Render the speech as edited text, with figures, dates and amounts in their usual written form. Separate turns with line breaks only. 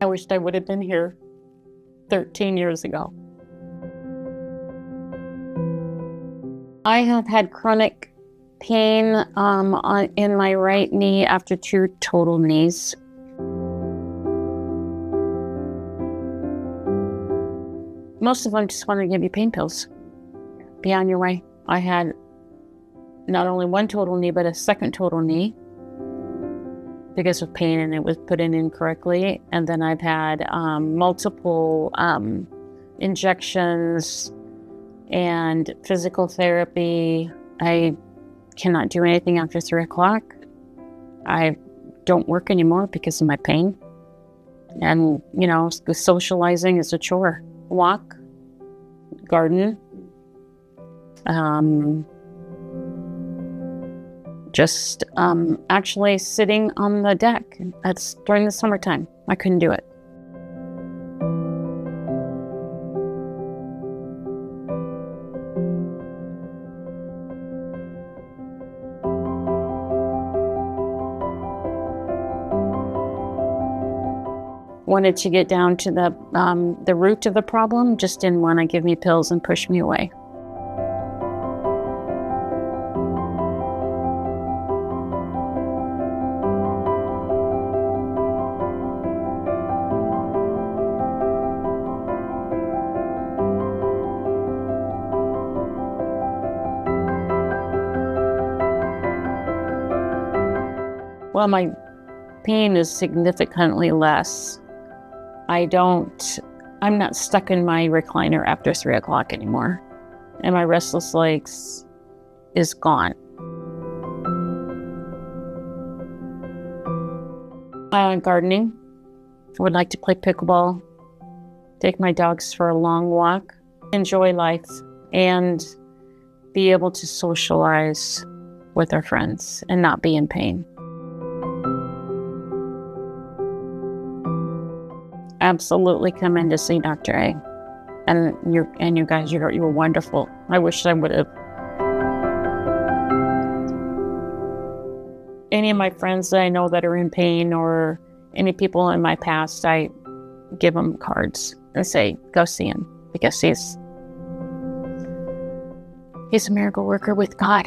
wished I would have been here 13 years ago. I have had chronic pain in my right knee after 2 total knees. Most of them just want to give you pain pills. Be on your way. I had not only 1 total knee, but a second total knee because of pain, and it was put in incorrectly. And then I've had multiple injections and physical therapy. I cannot do anything after 3 o'clock. I don't work anymore because of my pain. And, socializing is a chore. Walk, garden, just actually sitting on the deck. That's during the summertime. I couldn't do it. Wanted to get down to the root of the problem, just didn't want to give me pills and push me away. Well, my pain is significantly less. I'm not stuck in my recliner after 3 o'clock anymore. And my restless legs is gone. Gardening. I would like to play pickleball, take my dogs for a long walk, enjoy life, and be able to socialize with our friends and not be in pain. Absolutely come in to see Dr. A. And you guys, you were wonderful. I wish I would have. Any of my friends that I know that are in pain, or any people in my past, I give them cards and say, go see him, because he's a miracle worker with God.